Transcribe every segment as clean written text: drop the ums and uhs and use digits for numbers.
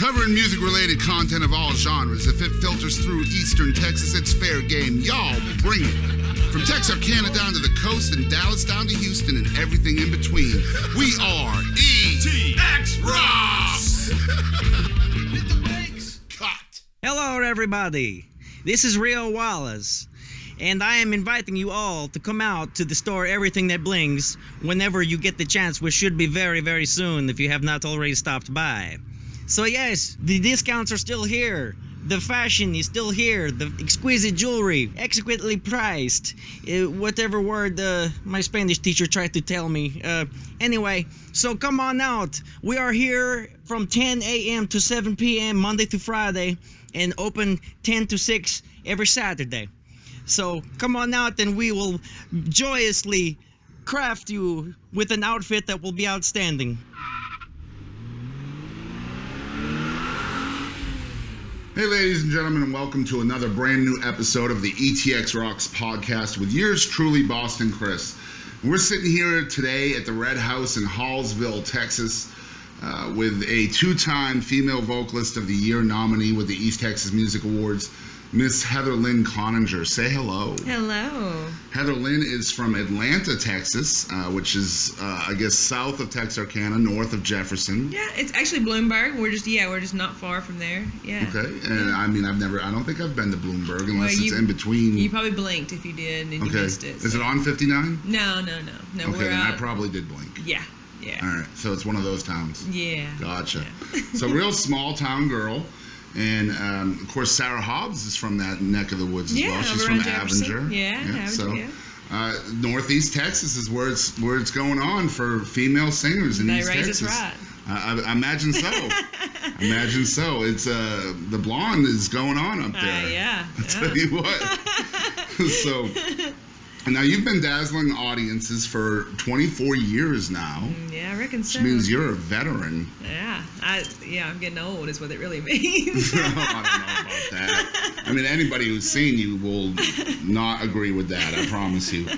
Covering music-related content of all genres. If it filters through Eastern Texas, it's fair game. Y'all bring it. From Texarkana down to the coast and Dallas down to Houston and everything in between. We are ETX ROCKS! Hit the brakes. Cut. Hello, everybody. This is Rio Wallace, and I am inviting you all to come out to the store Everything That Blings whenever you get the chance, which should be very, very soon if you have not already stopped by. So yes, the discounts are still here. The fashion is still here. The exquisite jewelry, exquisitely priced. Whatever word my Spanish teacher tried to tell me. Anyway, so come on out. We are here from 10 a.m. to 7 p.m. Monday to Friday, and open 10 to 6 every Saturday. So come on out and we will joyously craft you with an outfit that will be outstanding. Hey ladies and gentlemen, and welcome to another brand new episode of the ETX ROCKS podcast with yours truly, Boston Chris. We're sitting here today at the Red House in Hallsville, Texas, with a two-time Female Vocalist of the Year nominee with the East Texas Music Awards, Miss Heather Linn Coninger. Say hello. Hello. Heather Linn is from Atlanta, Texas, which is, I guess, south of Texarkana, north of Jefferson. Yeah, it's actually Bloomberg. We're just not far from there. Yeah. Okay, and I mean, I don't think I've been to Bloomberg unless it's in between. You probably blinked if you did and you missed it. So. Is it on 59? No. Okay, then I probably did blink. Yeah. All right, so it's one of those towns. Yeah. Gotcha. Yeah. So real small town girl. And, of course, Sarah Hobbs is from that neck of the woods as well. She's from Avenger. Northeast Texas is where it's going on for female singers in East Texas. They raise us right. I imagine so. It's the blonde is going on up there. Yeah. I'll tell you what. So, now you've been dazzling audiences for 24 years now. Yeah, I reckon so. Which means you're a veteran. Yeah, I'm getting old is what it really means. No, I don't know about that. I mean, anybody who's seen you will not agree with that, I promise you.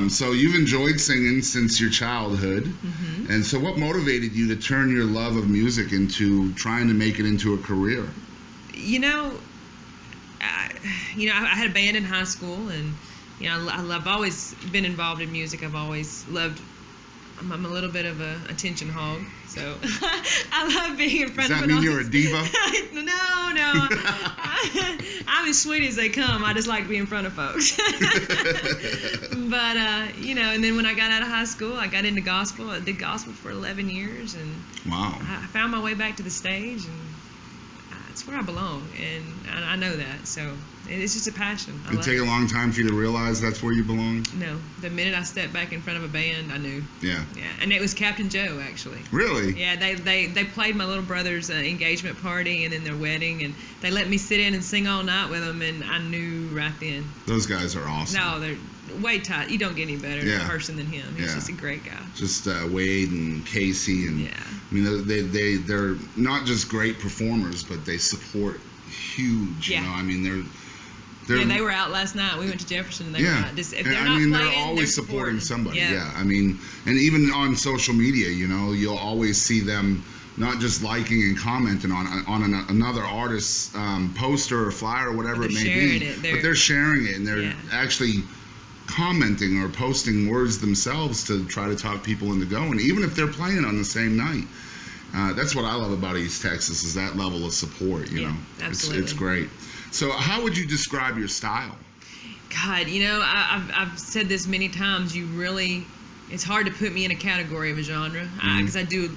So you've enjoyed singing since your childhood. Mm-hmm. And so what motivated you to turn your love of music into trying to make it into a career? I had a band in high school, and I've always been involved in music. I've always loved. I'm a little bit of a attention hog, so I love being in front of an audience. Does that mean you're a diva? No. I'm as sweet as they come. I just like to be in front of folks. But and then when I got out of high school, I got into gospel. I did gospel for 11 years, and wow. I found my way back to the stage, and it's where I belong, and I know that. So it's just a passion. Did it take a long time for you to realize that's where you belong? No. The minute I stepped back in front of a band, I knew. Yeah. And it was Captain Joe, actually. Really? Yeah, they played my little brother's engagement party and then their wedding, and they let me sit in and sing all night with them, and I knew right then. Those guys are awesome. No, they're way tight. You don't get any better person than him. He's just a great guy. Just Wade and Casey, and I mean, they're not just great performers, but they support huge. Yeah. I mean, they're they were out last night. We went to Jefferson, and they were out. If they're not playing, they're always supporting somebody. Yeah. I mean, and even on social media, you'll always see them not just liking and commenting on another artist's poster or flyer or whatever it may be, but they're sharing it, and they're actually commenting or posting words themselves to try to talk people into going, even if they're playing on the same night. That's what I love about East Texas, is that level of support. Absolutely. It's great. So how would you describe your style? God, I've said this many times. It's hard to put me in a category of a genre, because I do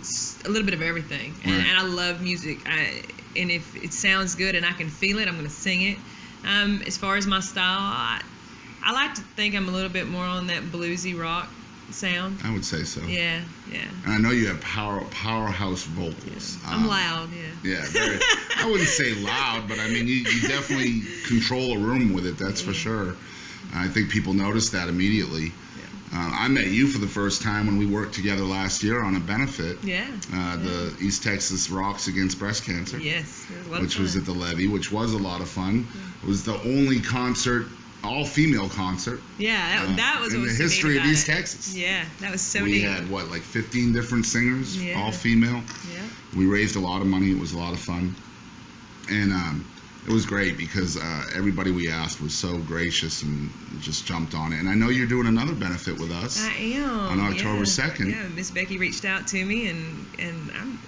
a little bit of everything, and I love music. And if it sounds good and I can feel it, I'm going to sing it. As far as my style, I like to think I'm a little bit more on that bluesy rock sound. I would say so. Yeah. And I know you have powerhouse vocals. Yeah. I'm loud, Yeah, very. I wouldn't say loud, but I mean, you definitely control a room with it, that's for sure. I think people notice that immediately. I met you for the first time when we worked together last year on a benefit. The East Texas Rocks Against Breast Cancer. Yes, it was a lot which of fun. Was at the Levee, which was a lot of fun. It was the only concert all-female concert. Yeah, that was in what was the history of East it. Texas. Yeah, that was so We neat. had like 15 different singers, Yeah. all female. Yeah. We raised a lot of money. It was a lot of fun, and it was great because everybody we asked was so gracious and just jumped on it. And I know you're doing another benefit with us. I am. On October 2nd. Yeah, Miss Becky reached out to me, and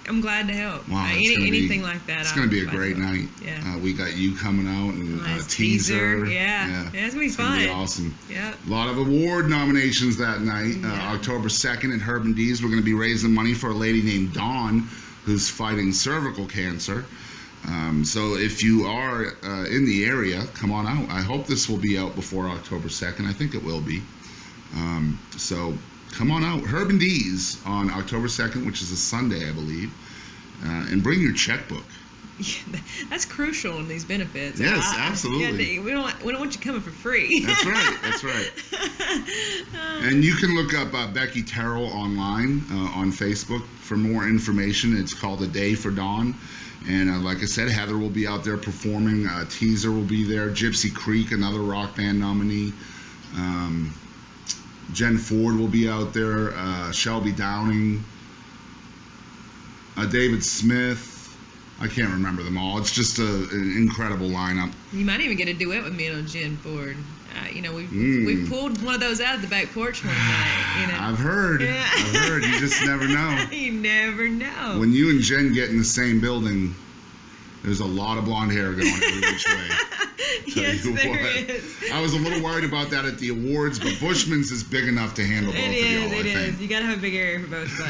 I'm glad to help. Wow, anything like that. It's going to be a great night. Yeah. We got you coming out and Nice teaser. Yeah, it's gonna be It's fun. gonna be awesome. Yeah. A lot of award nominations that night. Yeah. October 2nd at Herb and D's. We're going to be raising money for a lady named Dawn who's fighting cervical cancer. So if you are in the area, come on out. I hope this will be out before October 2nd. I think it will be. So come on out. Herb and D's on October 2nd, which is a Sunday, I believe. And bring your checkbook. Yeah, that's crucial in these benefits. Yes, absolutely. Yeah, we don't want you coming for free. That's right. That's right. And you can look up Becky Terrell online on Facebook for more information. It's called A Day for Dawn. And like I said, Heather will be out there performing. Teaser will be there. Gypsy Creek, another rock band nominee. Jen Ford will be out there. Shelby Downing. David Smith. I can't remember them all. It's just an incredible lineup. You might even get a duet with me on Jen Ford. We pulled one of those out of the back porch one night. I've heard. Yeah. I've heard. You just never know. You never know. When you and Jen get in the same building, there's a lot of blonde hair going every which way. Yes, there is. I was a little worried about that at the awards, but Bushman's is big enough to handle both of y'all, I think. You gotta have a big area for both of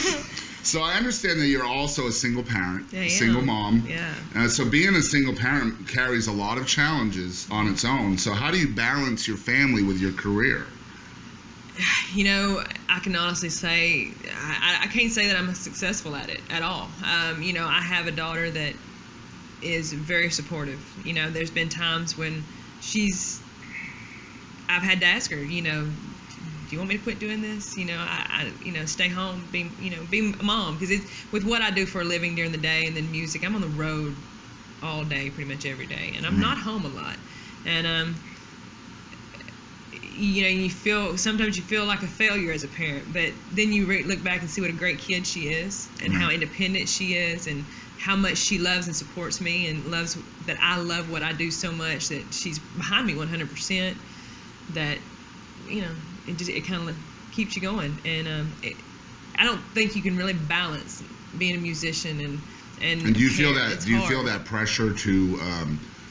us. So I understand that you're also a single parent, I a single am. mom. Yeah. So being a single parent carries a lot of challenges on its own. So how do you balance your family with your career? I can honestly say I can't say that I'm successful at it at all. I have a daughter that is very supportive. There's been times when I've had to ask her, do you want me to quit doing this? Stay home, be a mom. Because with what I do for a living during the day and then music, I'm on the road all day, pretty much every day, and I'm not home a lot. And sometimes you feel like a failure as a parent, but then you look back and see what a great kid she is, and how independent she is, and how much she loves and supports me, and loves that I love what I do so much that she's behind me 100%. That it kind of keeps you going, and I don't think you can really balance being a musician and do you feel that? It's do you hard. feel that pressure to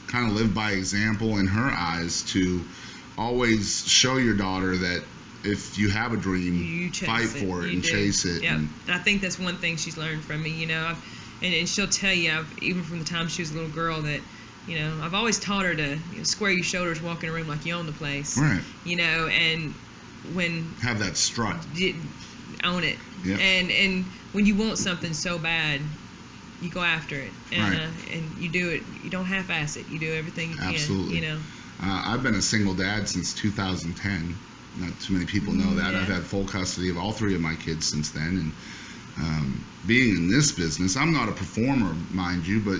kind of live by example in her eyes, to always show your daughter that if you have a dream, you fight for it and chase it? Yeah, and I think that's one thing she's learned from me. And she'll tell you, even from the time she was a little girl, that I've always taught her to square your shoulders, walk in a room like you own the place. Right. And when have that strut. Own it. Yep. And when you want something so bad, you go after it, and Right. And you do it. You don't half-ass it. You do everything you can. Absolutely. I've been a single dad since 2010. Not too many people know that. Yeah. I've had full custody of all three of my kids since then, and being in this business, I'm not a performer, mind you, but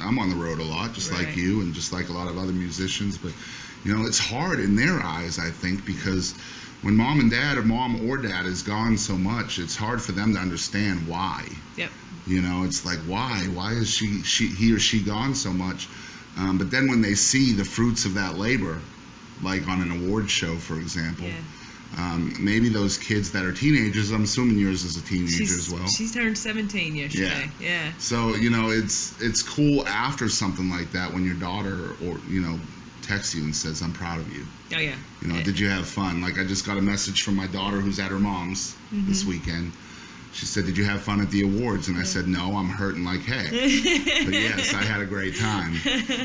I'm on the road a lot, just Right. like you and just like a lot of other musicians. But it's hard in their eyes, I think, because when mom or dad is gone so much, it's hard for them to understand why. Yep. It's like, why is he or she gone so much? But then when they see the fruits of that labor, like on an award show, for example, maybe those kids that are teenagers, I'm assuming yours is a teenager as well. She turned 17 yesterday. Yeah. So it's cool after something like that when your daughter or texts you and says, "I'm proud of you." Oh yeah. Did you have fun? Like I just got a message from my daughter who's at her mom's this weekend. She said, "Did you have fun at the awards?" And I said, "No, I'm hurting like heck." But yes, I had a great time.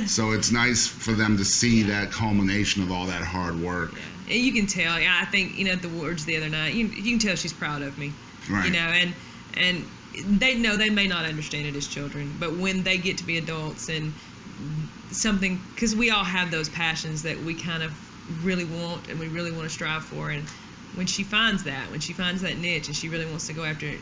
So it's nice for them to see that culmination of all that hard work. Yeah. And you can tell. I think at the awards the other night, you can tell she's proud of me. Right. And they know they may not understand it as children, but when they get to be adults and something, because we all have those passions that we kind of really want and we really want to strive for, and when she finds that niche and she really wants to go after it,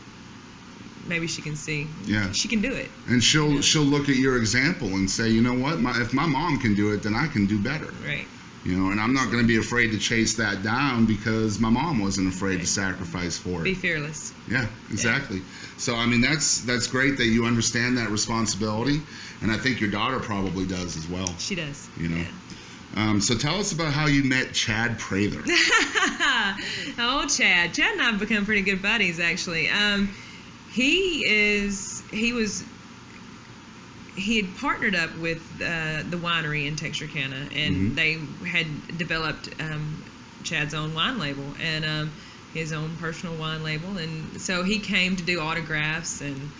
maybe she can see. Yeah. She can do it. And she'll look at your example and say, you know what, if my mom can do it, then I can do better. Right. You know, and I'm not going to be afraid to chase that down because my mom wasn't afraid to sacrifice for it. Be fearless. Yeah, exactly. Yeah. So I mean, that's great that you understand that responsibility, and I think your daughter probably does as well. She does. You know. Yeah. So tell us about how you met Chad Prather. Oh, Chad. Chad and I have become pretty good buddies, actually. He had partnered up with the winery in Texarkana, and they had developed Chad's own wine label and his own personal wine label, and so he came to do autographs and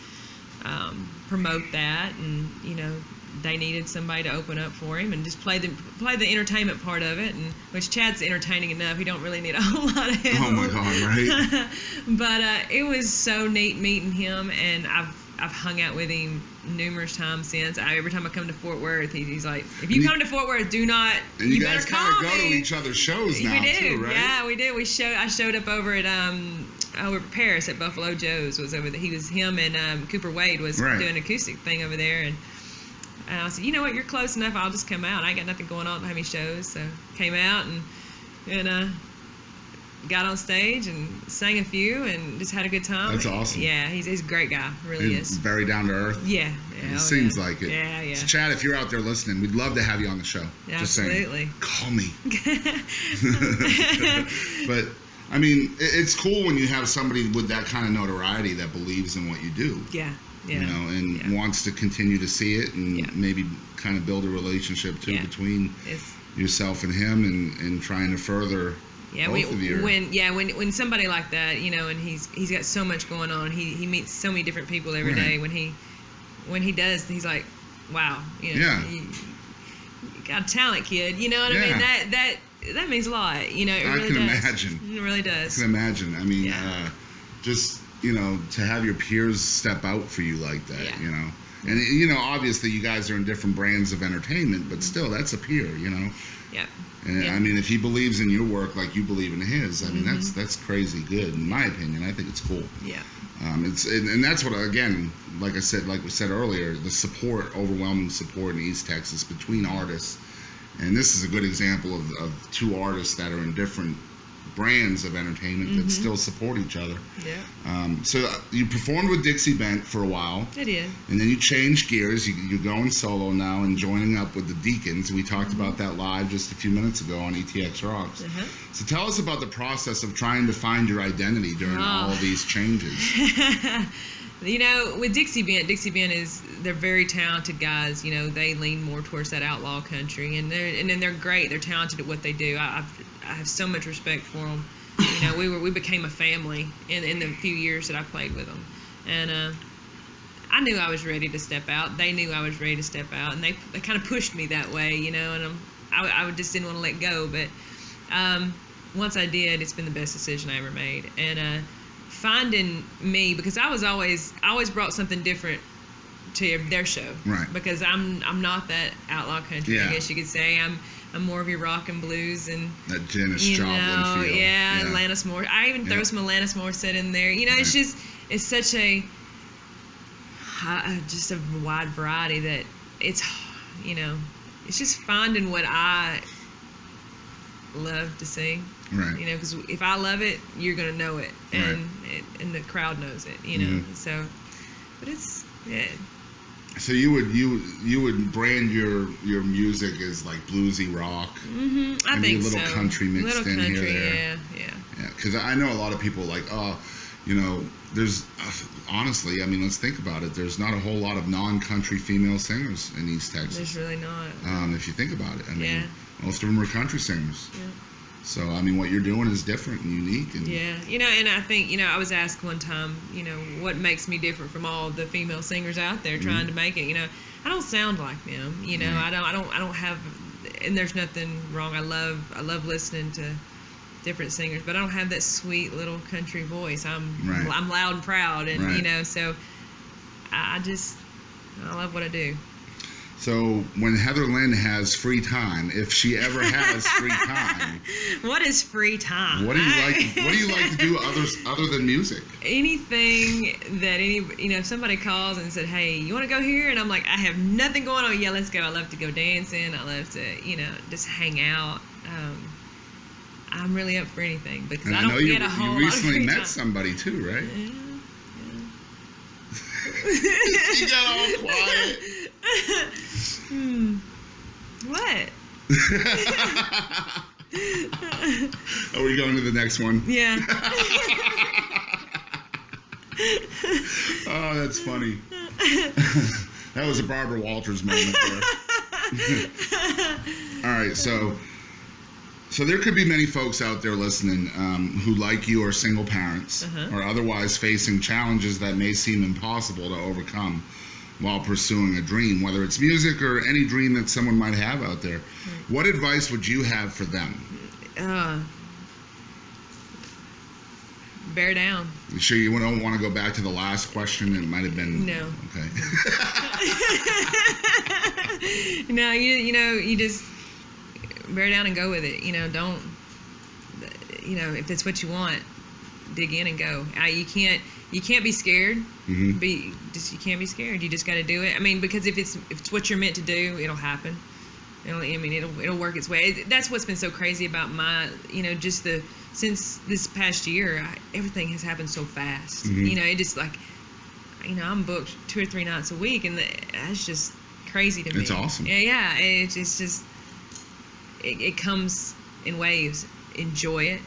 promote that, and you know, they needed somebody to open up for him and just play the entertainment part of it, and which Chad's entertaining enough. He don't really need a whole lot of help. Oh my God, right? But it was so neat meeting him, and I've hung out with him numerous times since. Every time I come to Fort Worth, he's like, if you come to Fort Worth, do not. And you better guys kind of go me. to each other's shows now, we do. too, right? Yeah, we do. I showed up over at Paris at Buffalo Joe's. Was over there. Him and Cooper Wade was doing an acoustic thing over there, and I said, you know what, you're close enough. I'll just come out. I ain't got nothing going on behind me shows, so came out and got on stage and sang a few and just had a good time. That's awesome. Yeah, he's a great guy, really is. Very down to earth. Yeah. It seems like it. Yeah, yeah. So Chad, if you're out there listening, we'd love to have you on the show. Yeah, just absolutely. Saying, call me. But I mean, it's cool when you have somebody with that kind of notoriety that believes in what you do. Yeah. Yeah. You know, and wants to continue to see it and maybe kind of build a relationship too between yourself and him and trying to further both of you. When somebody like that, you know, and he's got so much going on, he meets so many different people every day. When he does, he's like, wow, you know, you got a talent, kid. You know what I mean? That means a lot. You know, it really does. I can imagine. It really does. I can imagine. I mean, just, you know, to have your peers step out for you like that, you know. And, you know, obviously you guys are in different brands of entertainment, but still, that's a peer, you know. Yeah. And I mean, if he believes in your work like you believe in his, I mean, that's crazy good, in my opinion. I think it's cool. Yeah. And that's what, again, like we said earlier, the support, overwhelming support in East Texas between artists. And this is a good example of two artists that are in different brands of entertainment that still support each other. Yeah. So you performed with Dixie Bent for a while. I did. And then you changed gears. You're going solo now and joining up with the Deacons. We talked about that live just a few minutes ago on ETX Rocks. So tell us about the process of trying to find your identity during all of these changes. You know, with Dixie Bent they're very talented guys. You know, they lean more towards that outlaw country, and they're great. They're talented at what they do. I have so much respect for them. You know, we became a family in the few years that I played with them, and I knew I was ready to step out. They knew I was ready to step out, and they kind of pushed me that way. You know, and I just didn't want to let go. But once I did, it's been the best decision I ever made, and finding me, because I always brought something different to their show, right? Because I'm not that outlaw country, I guess you could say. I'm more of your rock and blues and that Janis Joplin feel. Yeah, Alanis Morissette. I even throw some Alanis Morissette in there. You know, it's such a just a wide variety that it's, you know, it's just finding what I love to sing. Right. You know, because if I love it, you're gonna know it, and the crowd knows it. You know, so, but it's So you would brand your music as like bluesy rock. I think so. A little country mixed in here, there. Yeah. Because I know a lot of people like, you know, there's honestly, I mean, let's think about it. There's not a whole lot of non-country female singers in East Texas. There's really not. If you think about it, I mean, most of them are country singers. Yeah. So, I mean, what you're doing is different and unique. And you know, and I think, you know, I was asked one time, you know, what makes me different from all the female singers out there trying to make it. You know, I don't sound like them. You know, I don't have, and there's nothing wrong. I love listening to different singers, but I don't have that sweet little country voice. I'm loud and proud, and you know, so I love what I do. So when Heather Lynn has free time, if she ever has free time, what is free time? What do you like? What do you like to do other than music? Anything that if somebody calls and said, "Hey, you want to go here?" and I'm like, I have nothing going on. Yeah, let's go. I love to go dancing. I love to just hang out. I'm really up for anything because and I don't get a whole lot of free time. You recently met somebody too, right? Yeah. You got all quiet. What? Are we going to the next one? Yeah. Oh, that's funny. That was a Barbara Walters moment there. All right, so there could be many folks out there listening who, like you, are single parents or otherwise facing challenges that may seem impossible to overcome while pursuing a dream, whether it's music or any dream that someone might have out there. Right. What advice would you have for them? Bear down. You sure you don't want to go back to the last question? It might have been... No. Okay. No, you just bear down and go with it. Don't... if that's what you want, dig in and go. You can't be scared. Mm-hmm. You can't be scared. You just got to do it. I mean, because if it's what you're meant to do, it'll happen. It'll work its way. That's what's been so crazy about since this past year, everything has happened so fast. Mm-hmm. It just I'm booked 2 or 3 nights a week, and that's just crazy to me. It's awesome. Yeah. It's just it comes in waves. Enjoy it.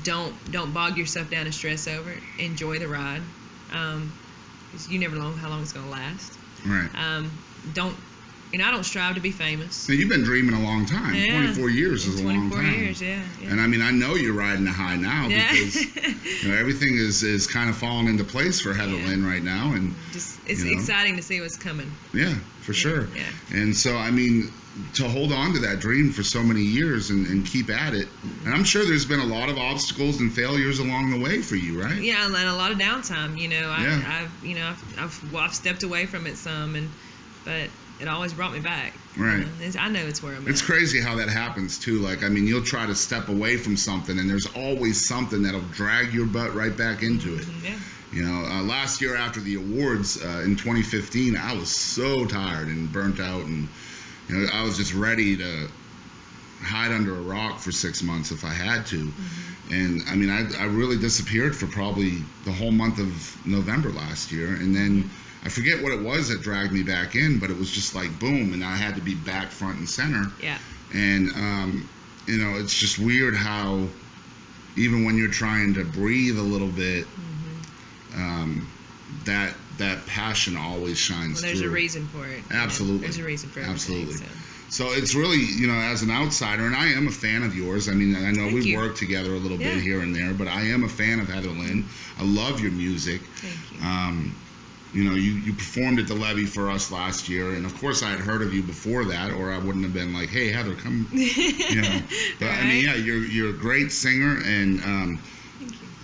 Don't bog yourself down and stress over it. Enjoy the ride. 'Cause you never know how long it's gonna last. Right. I don't strive to be famous. Now, you've been dreaming a long time. Yeah. 24 years is a long time. 24 years, yeah. And I mean, I know you're riding a high now because everything is kind of falling into place for Heather Lynn right now, and it's exciting to see what's coming. Yeah, for sure. Yeah. And so, I mean, to hold on to that dream for so many years and keep at it, and I'm sure there's been a lot of obstacles and failures along the way for you, right? Yeah, and a lot of downtime. I've stepped away from it some, but it always brought me back. Right. I know it's where I'm at. It's crazy how that happens too. Like, I mean, you'll try to step away from something, and there's always something that'll drag your butt right back into it. Yeah. Last year after the awards in 2015, I was so tired and burnt out, and I was just ready to hide under a rock for 6 months if I had to. Mm-hmm. And I mean, I really disappeared for probably the whole month of November last year, and then I forget what it was that dragged me back in, but it was just like boom, and I had to be back front and center. Yeah. And it's just weird how even when you're trying to breathe a little bit, that passion always shines through. There's a reason for it. Absolutely. There's a reason for everything. Absolutely. So it's really, as an outsider, and I am a fan of yours. I mean, I know we've worked together a little bit here and there, but I am a fan of Heather Lynn. I love your music. Thank you. You performed at the Levee for us last year, and of course I had heard of you before that, or I wouldn't have been like, "Hey, Heather, come." But right. I mean, yeah, you're a great singer, and Thank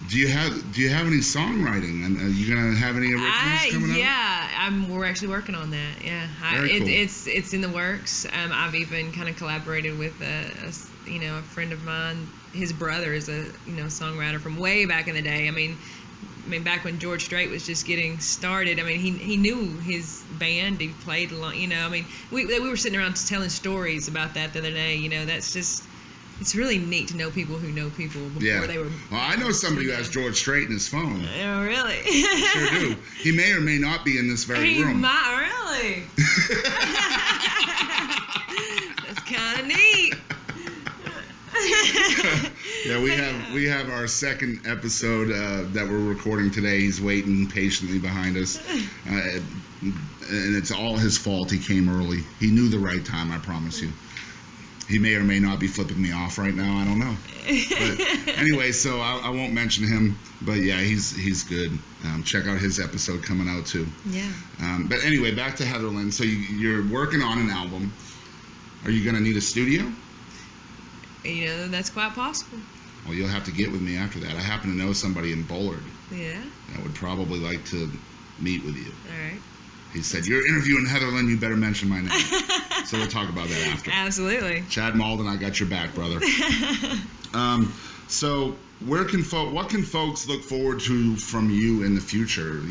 do you. you have any songwriting? And are you gonna have any originals coming up? Yeah, we're actually working on that. Yeah, Very cool. It's in the works. I've even kind of collaborated with a friend of mine. His brother is a songwriter from way back in the day. I mean, back when George Strait was just getting started. I mean, he knew his band. He played along. I mean, we were sitting around telling stories about that the other day. That's just. It's really neat to know people who know people before they were. Well, I know somebody who has George Strait in his phone. Oh, really? Sure do. He may or may not be in this very room. He might, really. That's kind of neat. Yeah, we have our second episode that we're recording today. He's waiting patiently behind us, and it's all his fault. He came early. He knew the right time, I promise you. He may or may not be flipping me off right now. I don't know. But anyway, so I won't mention him. But yeah, he's good. Check out his episode coming out too. Yeah. But anyway, back to Heather Lynn. So you're working on an album. Are you going to need a studio? That's quite possible. Well, you'll have to get with me after that. I happen to know somebody in Bullard. Yeah. That would probably like to meet with you. All right. He said, "You're interviewing Heather Lynn, you better mention my name." So we'll talk about that after. Absolutely. Chad Malden, I got your back, brother. So what can folks look forward to from you in the future?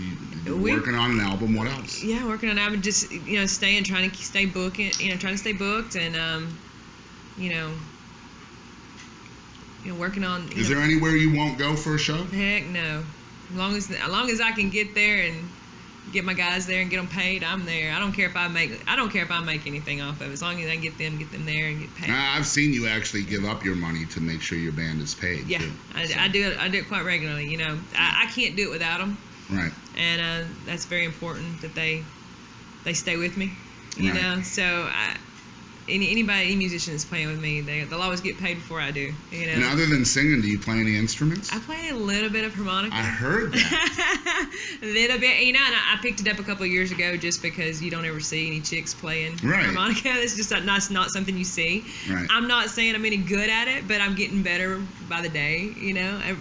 You're working on an album. What else? Yeah, working on an album. Just trying to stay booked, and working on. Is there anywhere you won't go for a show? Heck no. As long as I can get there and get my guys there and get them paid, I'm there. I don't care if I make anything off of it. As long as I get them there and get paid. I've seen you actually give up your money to make sure your band is paid. Yeah, too, I do it quite regularly. I can't do it without them. Right. And that's very important that they stay with me. Right. So any musician that's playing with me, they'll always get paid before I do. And other than singing, do you play any instruments? I play a little bit of harmonica. I heard that. A little bit, and I picked it up a couple of years ago just because you don't ever see any chicks playing harmonica. It's just not something you see. Right. I'm not saying I'm any good at it, but I'm getting better by the day.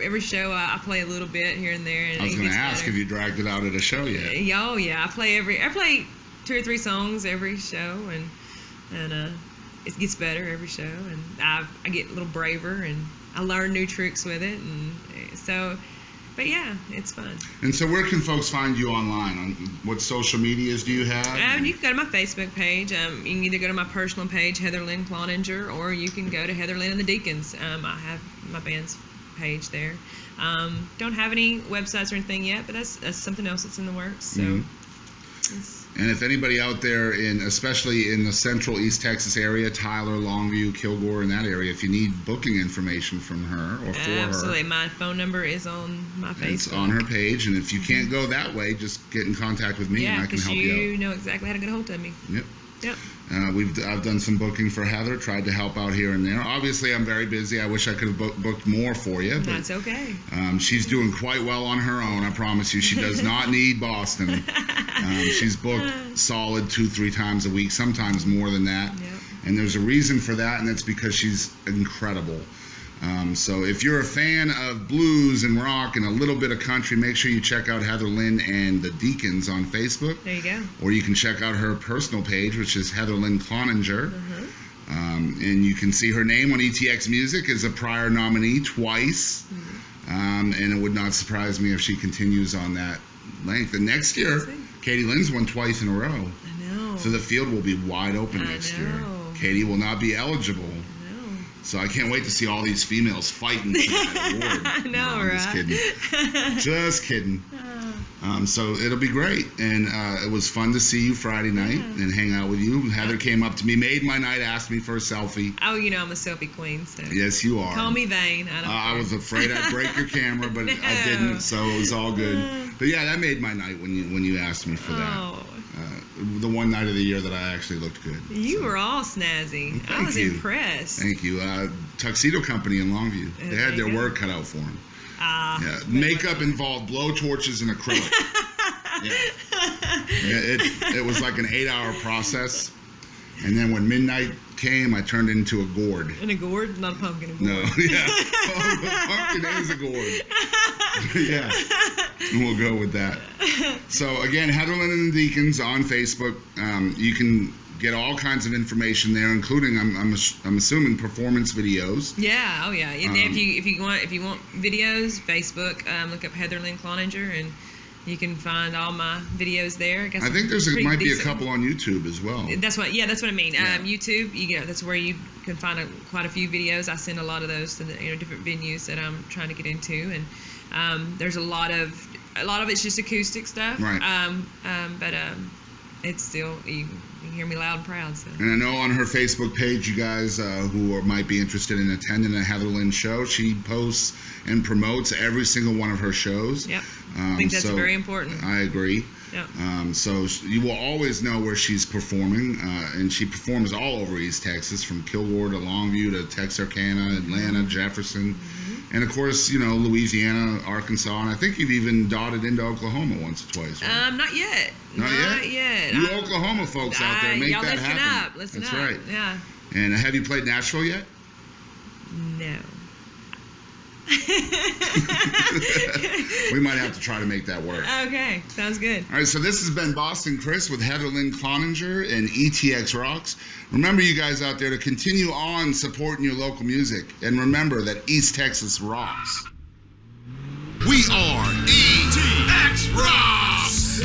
Every show I play a little bit here and there. And I was going to ask if you dragged it out at a show yet. Oh yeah, I play 2 or 3 songs every show, and it gets better every show, and I get a little braver, and I learn new tricks with it, and so, but yeah, it's fun. And so where can folks find you online? On what social medias do you have? You can go to my Facebook page. You can either go to my personal page, Heather Lynn Cloninger, or you can go to Heather Lynn and the Deacons. I have my band's page there. Don't have any websites or anything yet, but that's something else that's in the works. So. Mm-hmm. And if anybody out there, especially in the central East Texas area, Tyler, Longview, Kilgore, in that area, if you need booking information from her or for her. Absolutely. My phone number is on my Facebook. It's on her page, and if you can't go that way, just get in contact with me and I can help you out. Yeah, because you know exactly how to get a hold of me. Yep. Yep. I've done some booking for Heather, tried to help out here and there. Obviously, I'm very busy. I wish I could have booked more for you. But, that's okay. She's doing quite well on her own, I promise you. She does not need Boston. She's booked solid 2-3 times a week, sometimes more than that. Yep. And there's a reason for that, and that's because she's incredible. So if you're a fan of blues and rock and a little bit of country, make sure you check out Heather Lynn and the Deacons on Facebook. There you go. Or you can check out her personal page, which is Heather Lynn Cloninger. And you can see her name on ETX Music as a prior nominee twice. And it would not surprise me if she continues on that length. And next year, Katie Lynn's won twice in a row. I know. So the field will be wide open next year. Katie will not be eligible. So I can't wait to see all these females fighting for that award. I know, right? Just kidding. Just kidding. So it'll be great. And it was fun to see you Friday night and hang out with you. Heather came up to me, made my night, asked me for a selfie. Oh, I'm a selfie queen. So. Yes, you are. Call me vain. I was afraid I'd break your camera, but I didn't, so it was all good. But yeah, that made my night when you asked me for that. The one night of the year that I actually looked good. You were all snazzy. I was impressed. Thank you. Tuxedo Company in Longview. They had their work cut out for them. Yeah. Makeup involved blowtorches and acrylic. It was like an 8-hour process. And then when midnight came, I turned it into a gourd. And a gourd? Not a pumpkin, a gourd. No, yeah. Oh, the pumpkin is a gourd. Yeah. We'll go with that. So, again, Heather Lynn and the Deacons on Facebook. You can get all kinds of information there, including, I'm assuming, performance videos. Yeah, oh yeah. And if you want videos, Facebook, look up Heather Lynn Cloninger, and you can find all my videos there. I think might be a couple on YouTube as well. That's what I mean. Yeah. YouTube, that's where you can find quite a few videos. I send a lot of those to the different venues that I'm trying to get into, and there's a lot of it's just acoustic stuff. Right. But it's still you can hear me loud and proud. So. And I know on her Facebook page, you guys who might be interested in attending a Heather Lynn show, she posts and promotes every single one of her shows. Yep. I think that's very important. I agree. Yep. So you will always know where she's performing, and she performs all over East Texas, from Kilgore to Longview to Texarkana, Atlanta, Jefferson, and of course, Louisiana, Arkansas, and I think you've even dotted into Oklahoma once or twice. Right? Not yet. Not yet. You Oklahoma folks out there, make that happen. Listen That's up. Right. Yeah. And have you played Nashville yet? No. We might have to try to make that work. Okay, sounds good. All right, so this has been Boston Chris with Heather Lynn Cloninger and ETX Rocks. Remember, you guys out there, to continue on supporting your local music. And remember that East Texas rocks. We are ETX Rocks!